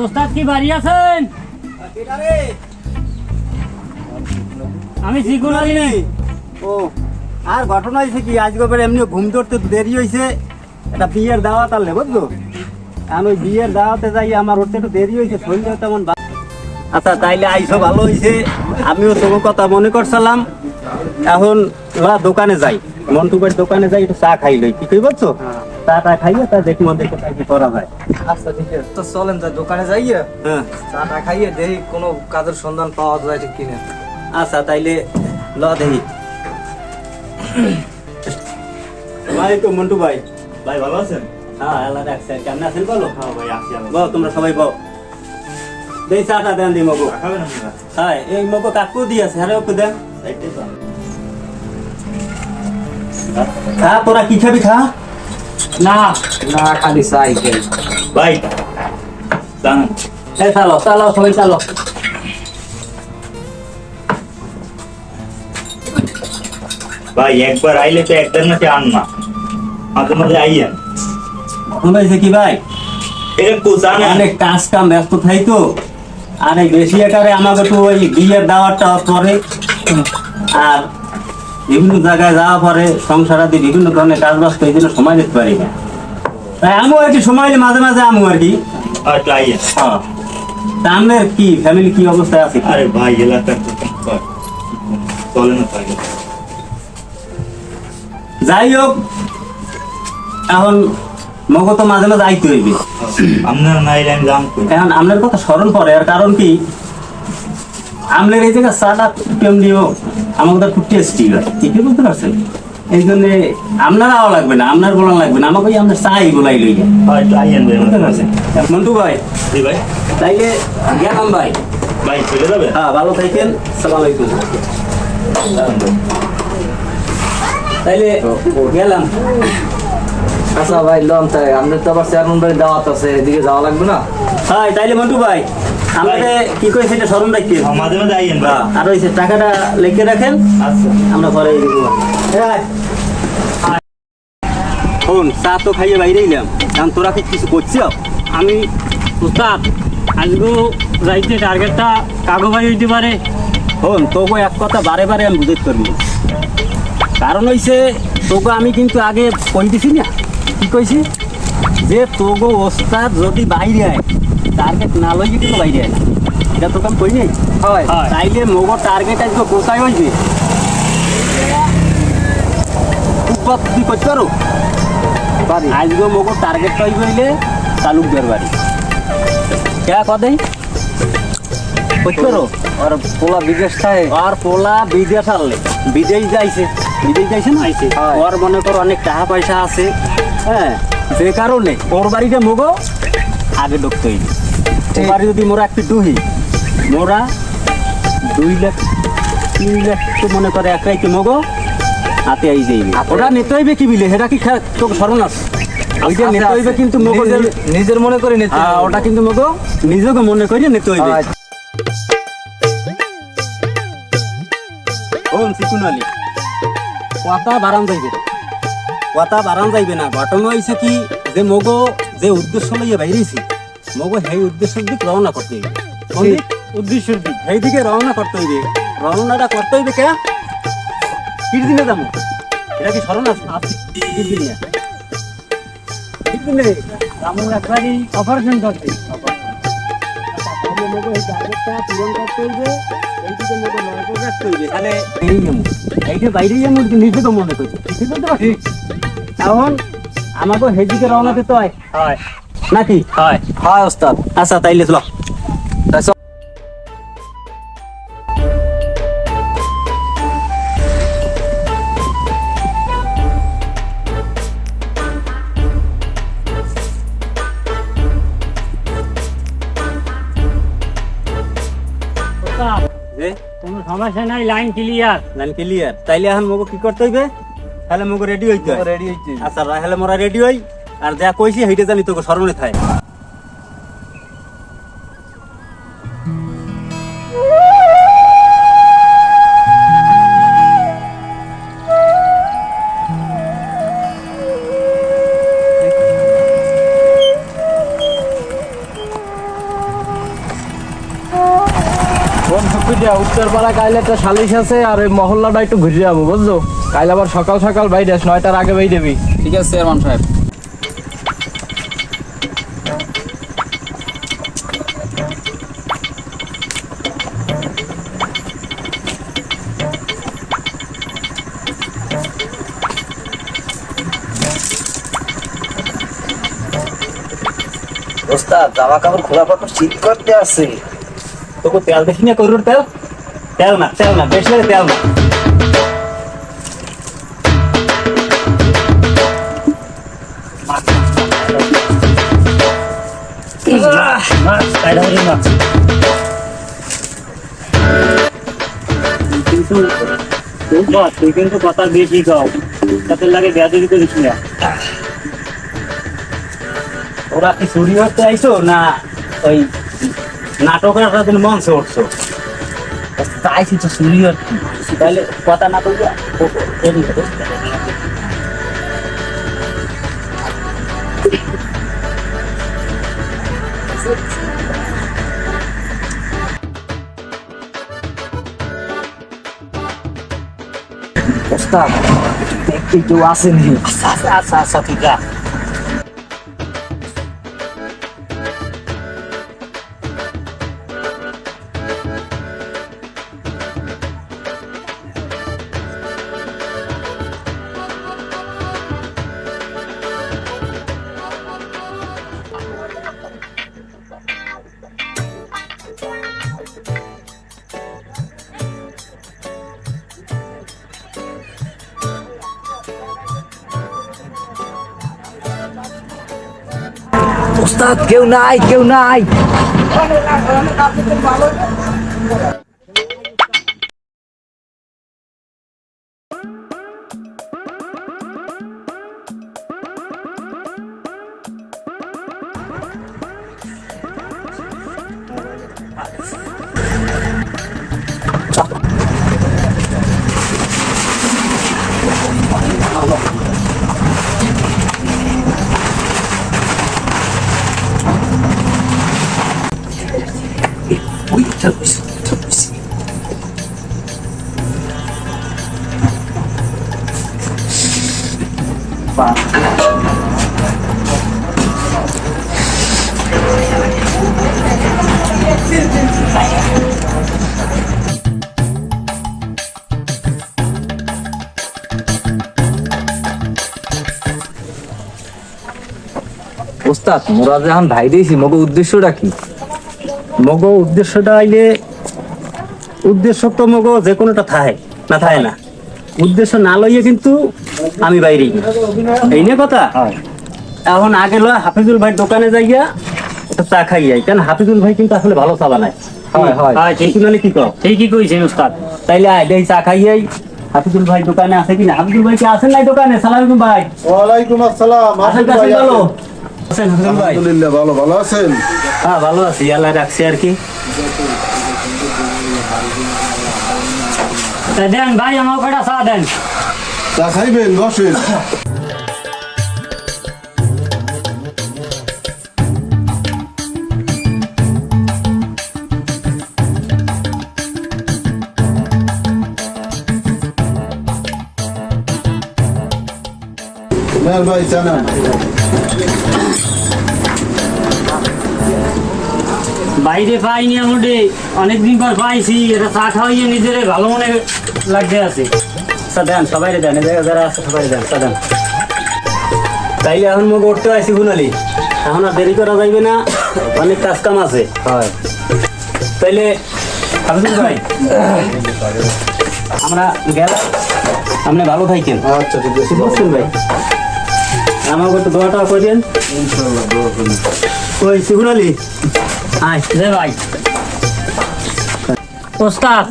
ওস্তাদ কি বাড়ি আছেন? আমি চিকুন আলী। ও আর ঘটনা হয়েছে কি, আজকে এমনি ঘুম ধরতে দেরি হয়েছে, একটা বিয়ের দাওয়াত আনলে বুঝলো। আমি ওই বিয়ের দাওয়াতে যাই, আমার উঠতে একটু দেরি হয়েছে, শরীরটা তেমন আচ্ছা তাইলে আইসো ভালো হয়েছে। আমিও তোমার কথা মনে করছিলাম। এখন ওরা দোকানে যাই, মন্টু ভাইয়ের দোকানে যাই, একটু চা খাই লই, কি কই বলছো? চাটা খাইয়ে তা দেখি মধ্যে কোথায় কি করা যায়। আচ্ছা ঠিক আছে, তো চলেন যাই দোকানে যাইয়ে হ্যাঁ চাটা খাইয়ে দেখি কোনো কাজের সন্ধান পাওয়া যায় ঠিক কিনা। আচ্ছা তাইলে ল দেখি। ওয়ালাইকুম মন্টু ভাই। ভাই ভালো আছেন? হ্যাঁ আল্লাহ রাখছে, কেমন আছেন বলো? হ্যাঁ ভাই আছি আমি। বল তোমরা সবাই বল। দেই চাটা দেন দি মগো। খাবেন আপনারা? হ্যাঁ এই মগো কাকু দিয়েছে, হ্যাঁ ওকে দেন। সাইডে তো আমি। খা তোরা কি খাবি খা। না না খালি সাইকেল। ভাই জান এই চালো চালো সবাই চালো। ভাই একবার আইলে তো একবার নাকি আন না, মাঝে মাঝে আইয়েন। হয়েছে কি ভাই, এটা কোথায় না? অনেক কাজ কাম ব্যস্ত থাই তো, আর এই বেশি আকারে আমাকে তো ওই বিয়ের দাওয়াতটা পরে, আর বিভিন্ন জায়গায় যাওয়া পরে সংসারাদি বিভিন্ন ধরনের কাজ বাজ এই জন্য সময় দিতে পারি না। তাই আমিও আর কি সময় নিয়ে মাঝে মাঝে আমু আর কি। আর একটু আইয়েন। হ্যাঁ তা আমাদের কি ফ্যামিলি কি অবস্থায় আছে? আরে ভাই এলাকার তো চলে না তাই। যাই হোক এখন মগো তো মাঝে মাঝে আইতে হইবে। আপনার নাই আমি জান কই। এখন আপনার কথা স্মরণ পড়ে, আর কারণ কি আপনার এই জায়গায় চাটা কেমনিও আমাকে তো খুব টেস্টি হয়, ঠিকই বুঝতে পারছেন। এই জন্যে আপনার আওয়া লাগবে না, আপনার বলা লাগবে না, আমাকে আপনার চাই বলাই লই যায়, আর একটু আইয়েন ভাই। বুঝতে পারছেন। মন্টু ভাই জি ভাই। তাইলে গেলাম ভাই। ভাই চলে যাবে? হ্যাঁ ভালো থাকেন, সালাম আলাইকুম। তাইলে গেলাম। আচ্ছা ভাই লন, তাই আমাদের তো আবার চেয়ারম্যান বাড়ি দাওয়াত আছে, এদিকে যাওয়া লাগবে না? হ্যাঁ তাইলে মন্টু ভাই আমাকে কি করে সেটা স্মরণ রাখতে। মাঝে মাঝে আইয়েন ভাই। আর ওই যে টাকাটা লিখে রাখেন, আচ্ছা আমরা পরে দিব। শোন চা তো খাইয়ে বাইরে এলাম, কারণ তোরা কি কিছু করছিস? আমি ওস্তাদ আজকেও যাইতে টার্গেটটা কাগো ভাই হইতে পারে। শোন তোকে এক কথা বারে বারে আমি বুঝতে পারবো, কারণ হইছে তোকে আমি কিন্তু আগে কইতেছি না, কি কইছি যে তোগো ওস্তাদ যদি বাইরে আয় টার্গেট না লই কিন্তু বাইরে আয় না, এটা তোকে আমি কই নাই। হয় হয়। তাইলে মোগো টার্গেট আজকে কোথায় হইবে তুই করতে পারো বাড়ি আজকে মোগো টার্গেট হইবে হইলে তালুকদার বাড়ি কে কদে করতে পারো। আর পোলা বিদেশ থাকে। আর পোলা বিদেশ আনলে বিদেশ যাইছে না আইছে, হয়। ওর মনে করো অনেক টাকা পয়সা আছে, হ্যাঁ যে কারণে ওর বাড়িতে মোগো আগে ঢুকতে হইবে। ঠিক। এবার যদি মোরা একটু ডুহি মোরা 2 লাখ 3 লাখ তো মনে করে এক রাইতে মোগো হাতে আই যাইবে। ওটা নিতে হইবে কি বিলে, সেটা কি তোকে সর্বনাশ, ওইটা নিতে হইবে কিন্তু মোগো নিজের মনে করে নিতে হবে। ওটা কিন্তু মোগো নিজেকে মনে করিয়ে নিতে হইবে। আচ্ছা। ওম চিকুন আলী কথা বাড়ান যাইবে, কথা বাড়ান যাইবে না। ঘটনা হয়েছে কি যে মগো যে উদ্দেশ্য লইয়া বাইরেছি মগো সেই উদ্দেশ্যের দিক রওনা করতে হইবে। কোন দিক? উদ্দেশ্যের দিক, সেই দিকে রওনা করতে হইবে। রওনাটা করতে হইবে কে কির দিনে যাবো, এটা কি স্মরণ আছে? কির দিনে ঠিক দিলে আমার একবারই অপারেশন করতে। তাহলে মগো এই টার্গেটটা পূরণ করতে হইবে, এই দিকে মগো নজর রাখতে হইবে। তাহলে এই যাবো, এইটা বাইরে যাবো নিজেকে মনে করছি, ঠিক বলতে পারছিস? এখন আমাকে সেদিকে রওনা দিতে হয় হয় নাকি? হয়। হয় ওস্তাদ। আচ্ছা তাইলে চলো। তাই চল। ওস্তাদ যে কোনো সমস্যা নাই, লাইন ক্লিয়ার। লাইন ক্লিয়ার, তাইলে এখন মগো কি করতে হইবে? তাহলে মগো রেডি হইতে হয়। রেডি হইতে হবে। আচ্ছা তাহলে মোরা রেডি হই, আর যা কইছি সেইটা জানি তোকে স্মরণে থাকে। যে উত্তরপাড়া কাইলে একটা সালিশ আছে আর ওই মহল্লাটা একটু ঘুরে যাবো বুঝছো, কাইলে আবার সকাল সকাল বাইরে 9টার আগে বাইরে দেবি। ঠিক আছে চেয়ারম্যান সাহেব। ওস্তাদ জামা কাপড় খোলা পাপড় ঠিক করতে আছে। তোকে তেল দেখি না করুর তেল, তেল না বেশ লাগে তেল না। মাছ কায়দা করে মাছ কিন্তু তুই কিন্তু কথা বেশি গাও, তাতে লাগে বেয়াদবি করিস না। ওরা কি চুরি করতে আইছো না ওই নাটকের দিন মঞ্চে উঠছো? চাইছি তো চুরি আর কি। তাহলে কথা না বলবে ওস্তাদ দেখতে কেউ আসেনি। আচ্ছা ঠিক আছে। ওস্তাদ কেউ নাই, কেউ নাই। ওস্তাদ মোরা যখন ভাই দিয়েছি মগো উদ্দেশ্যটা কি? মগো উদ্দেশ্যটা আইলে উদ্দেশ্য তো মগো যে কোনোটা থাকে না থাকে না, উদ্দেশ্য না লইয়ে কিন্তু আমি বাইরে এই নিয়ে কথা। এখন আগে লয় হাফিজুল ভাই দোকানে যাইয়া একটা চা খাই যাই, কারণ হাফিজুল ভাই কিন্তু আসলে ভালো চা বানায়। ঠিক নালে কি কর? ঠিকই কইছেন উস্তাদ। তাইলে আয় দেই চা খাই যাই। হাফিজুল ভাই দোকানে আছে কিনা? হাফিজুল ভাই কি আছেন নাই দোকানে? সালাম আলাইকুম ভাই। ওয়ালাইকুম আসসালাম। আছেন কাছে ভালো আছেন হাফিজুল ভাই? আলহামদুলিল্লাহ ভালো, ভালো আছেন? হ্যাঁ ভালো আছি, আল্লাহ রাখছি আর কি। তা দেন ভাই আমার কটা চা দেন। চা খাইবেন? বসেন। নেন ভাই চা নেন। বাইরে পাইনি আমাদের অনেকদিন পর পাইছি, এটা চা খাওয়াইয়ে নিজের ভালো মনে লাগতে আছে। আচ্ছা দেন, সবাই দেন, যারা আছে সবাই দেন চা দেন। তাইলে এখন মুখ উঠতে আইসি গুনালি, এখন আর দেরি করা যাইবে না, অনেক কাজ কাম আছে। হয় তাইলে হাফিজুল ভাই আমরা গেলাম, আপনি ভালো থাকেন। আচ্ছা ঠিক আছে। বুঝছেন ভাই, আমাকে একটু দোয়াটা করেন। ইনশাআল্লাহ দোয়া করুন। ওই শিবুনালি আয় দে ভাই। ওস্তাদ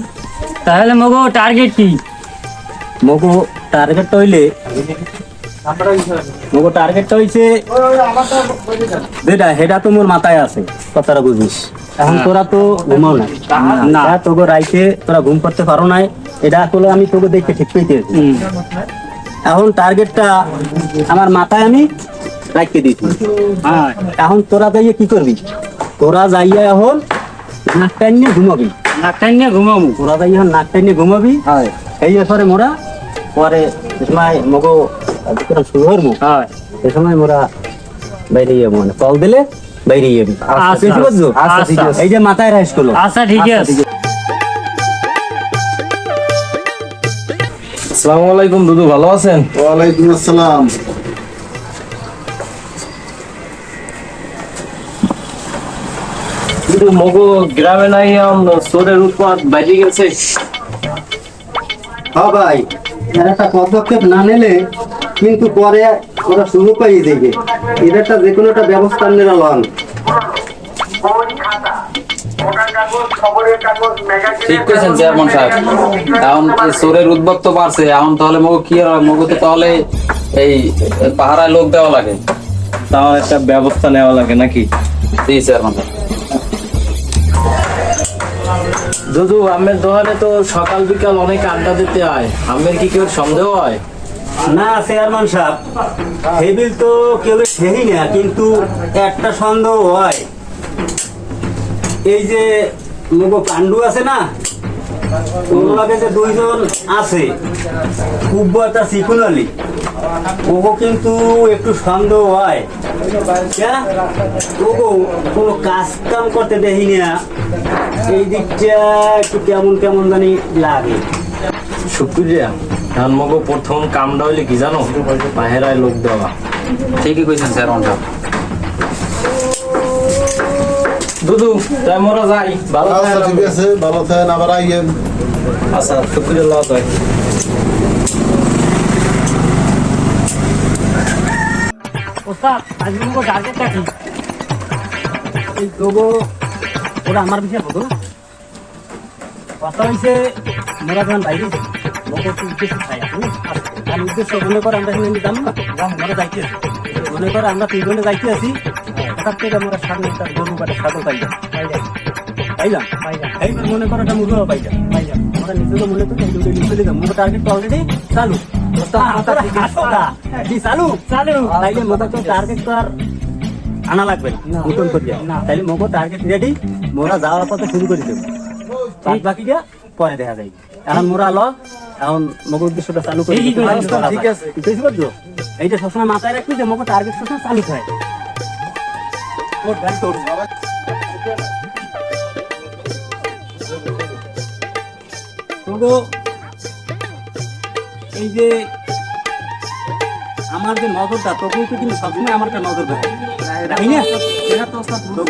তাহলে মগো টার্গেট কি? মগো টার্গেটটা হইলে মগো টার্গেটটা হইছে যেটা, সেটা তো মোর মাথায় আছে, কথাটা বুঝিস। এখন তোরা তো ঘুমাও না, না তোকে রাইতে তোরা ঘুম করতে পারো নাই, এটা আসলে আমি তোকে দেখতে ঠিক পেয়েছি। এখন টার্গেটটা আমার মাথায় আমি রাখতে দিচ্ছি। এখন তোরা যাইয়ে কি করবি? তোরা যাইয়া এখন নাক টাইনে ঘুমাবি। নাকটাই নিয়ে ঘুমাবো। তোরা যাই এখন নাক টাইনে ঘুমাবি হয় এই এসরে মোরা পরে যে সময় মগো বিক্রম শুরু হরবো হয় এই সময় মোরা বাইরে যাবো মানে কল দিলে বাইরে যাবি আচ্ছা, বেশি বুঝছো আচ্ছা, ঠিক আছে। এই যে মাথায় রাইস করলো আচ্ছা ঠিক আছে। আসসালামু আলাইকুম দুদু, ভালো আছেন? ওয়ালাইকুম আসসালাম। দুদু মগো গ্রামে নাই চোরের উৎপাত বাইরে গেছে। হ্যাঁ ভাই এর একটা পদক্ষেপ না নিলে কিন্তু পরে ওরা শুরু পাই দেবে এর একটা যে কোনো একটা ব্যবস্থা নেওয়া লন ঠিক কইছেন চেয়ারম্যান সাহেব। এখন এই চোরের উদ্ভব তো বাড়ছে, এখন তাহলে মগো কি আর মগোতে তাহলে এই পাহারায় লোক দেওয়া লাগে। তাও একটা ব্যবস্থা নেওয়া লাগে নাকি? জি চেয়ারম্যান সাহেব। দুদু আমের দোকানে তো সকাল বিকাল অনেক আড্ডা দিতে হয়, আমের কি কেউ সন্দেহ হয়? না চেয়ারম্যান সাহেব হেবিল তো কেউ সেই না কিন্তু একটা সন্দেহ হয় এই যে মুগো পান্ডু আছে না ওর লগে যে দুইজন আছে খুব একটা চিকুনালি ওগো কিন্তু একটু সন্দেহ হয় কেন? ওগো কোনো কাজ কাম করতে দেখি না এই দিকটা একটু কেমন কেমন জানি লাগে শুক্রিয়া। এখন মগো প্রথম কামটা হইলে কি জানো? পাহেরায় লোক দেওয়া। ঠিকই কইছেন চেয়ারম্যান সাহেব। দুদু তাই মোরা যাই, ভালো আচ্ছা থাকেন। ঠিক আছে, ভালো থাকেন, আবার আইয়েন। আচ্ছা শুক্রিয়া লওয়া যায়। ওস্তাদ আজকে মুখো টার্গেটটা কি? এই তবু ওরা আমার বিষয়ে বলো কথা হয়েছে মোরা যখন বাইরে যাই লোক একটু উদ্দেশ্য খাই আর উদ্দেশ্য মনে করে আমরা এখানে যাবো না আমরা যাইতে আছি মনে করে আমরা তিনজনে যাইতে আছি হঠাৎ থেকে আমরা সামনে একটা গরু কাটা সাদা পাইলাম এইবার মনে করো একটা মুরগিও পাইলাম আমরা নিজে তো মনে করি চলে যাবো মোটা টার্গেট অলরেডি চালু চালু তাইলে মোটা তো টার্গেট তো আর আনা লাগবে না নতুন করিয়া তাইলে মোগো টার্গেট রেডি মোরা যাওয়ার পথে শুরু করে দেবো বাদ বাকিটা পরে দেখা যাবে এখন মোরা ল এখন মোগো উদ্দেশ্যটা চালু করে ঠিকই কইছো, ঠিক আছে বুঝতে পারছো এইটা সবসময় মাথায় রাখবি যে মোগো টার্গেট সবসময় চালু থাকে ওর গান তোর মোগো এই যে আমার যে নজরটা তোকে কিন্তু সবসময় আমার একটা নজর থাকে তাই না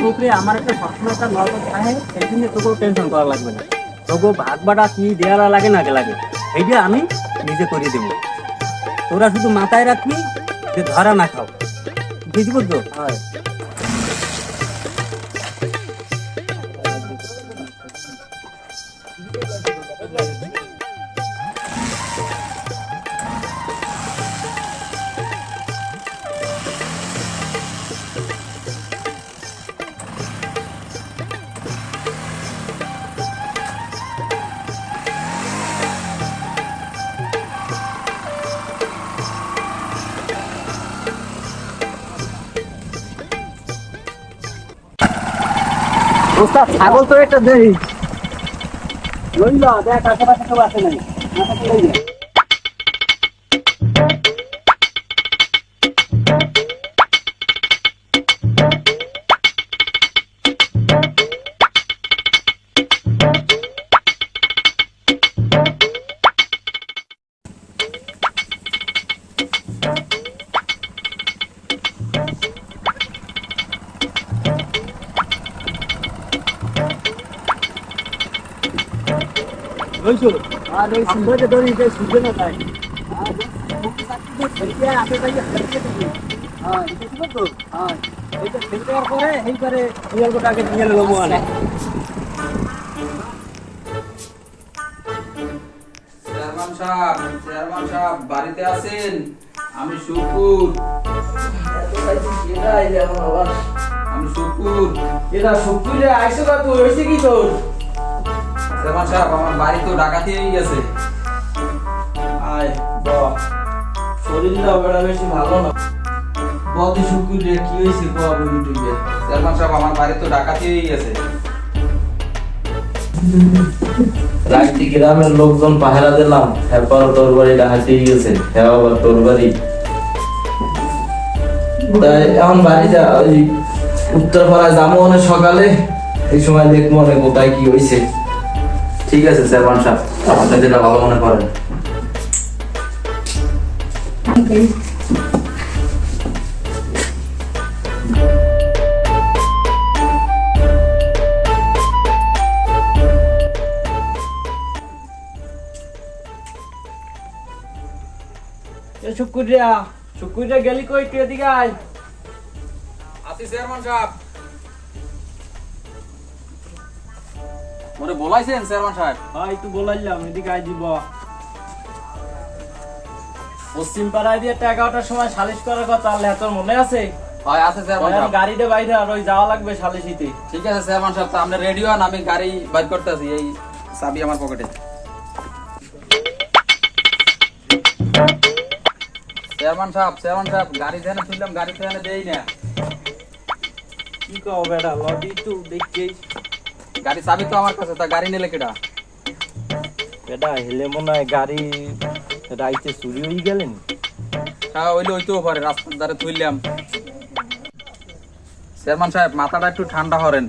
তোকে আমার একটা সবসময় একটা নজর থাকে এই জন্য তোকে টেনশন করা লাগবে না তোকে ভাগ বাটা কি দেওয়া লাগে না লাগে এইটা আমি নিজে করে দেবো তোরা শুধু মাথায় রাখবি যে ধরা না খাও বুঝতে পারছো ওস্তাদ ছাগল তো একটা দেই লইলা দেখ আশেপাশে কেউ আসে নাই মাথাতে লইলা লইছো আর এই সুন্দরে দড়ি যে সুন্দর না তাই আর মুখ সাথে তো ছেলে আপে ভাই হাতে দিবি হ্যাঁ এটা ঠিক তো হ্যাঁ এটা ছেলে দেওয়ার পরে এই করে রিয়াল গোটাকে নিয়ে নেব মানে চেয়ারম্যান সাহেব বাড়িতে আছেন? আমি শুকুর। আমি শুকুর। এরা শুক্রিয়া আইসো না, তুই হইছে কি তোর? চেয়ারম্যান সাহেব আমার বাড়ি তো ডাকাতি হয়ে গেছে। আয় বাবা, শরীরটা বেড়া বেশি ভালো না। বদি শুক্রিয়া কি হয়েছে বাবা? বুঝি চেয়ারম্যান সাহেব আমার বাড়ি তো ডাকাতি হয়ে গেছে। রাত্রি গ্রামের লোকজন পাহারা দিলাম, এরপর তোর বাড়ি ডাহাতেই গেছে, হ্যাঁ আবার তোর বাড়ি। তাই এখন বাড়ি যা, ওই উত্তরপাড়ায় যাবো অনেক সকালে, এই সময় দেখবো অনেক কোথায় কি হয়েছে। ঠিক আছে চেয়ারম্যান সাহেব, আপনি যেটা ভালো মনে করেন। শুক্রিয়া গেলি কই, তুই এদিকে আয়। আসি চেয়ারম্যান সাহেব। মোরে বলাইছেন চেয়ারম্যান সাহেব? হয় তুই বলাইলাম, এদিকে আয় দিব। পশ্চিম পাড়ায় দিয়ে 11টার সময় সালিশ করার কথা, আল্লাহ তোর মনে আছে? হয় আছে চেয়ারম্যান সাহেব। গাড়িতে বাইরে আর ওই যাওয়া লাগবে সালিশিতে। ঠিক আছে চেয়ারম্যান সাহেব, তো আপনি রেডি হন, আমি গাড়ি বাইর করতে আছি। এই চাবি আমার পকেটে। চেয়ারম্যান সাহেব গাড়ি থেকে তুললাম, গাড়ি থেকে দেই না। কি কও বেড়া, লবি তো দেখেই গাড়ি চাবি তো আমার কাছে, তা গাড়ি নিলে কেডা? বেটা হেলে মনে হয় গাড়ি রাইতে চুরি হয়ে গেলেন। হ্যাঁ ওইলে ওইতেও পারে, রাস্তার ধারে তুললাম। চেয়ারম্যান সাহেব মাথাটা একটু ঠান্ডা করেন।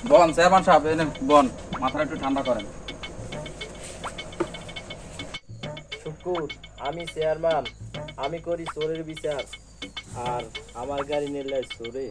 বন চেয়ারম্যান সাহেব, এনে বন, মাথাটা একটু ঠান্ডা করেন। শুকুর, আমি চেয়ারম্যান, আমি করি চোরের বিচার, আর আমার গাড়ি নিলে চোরে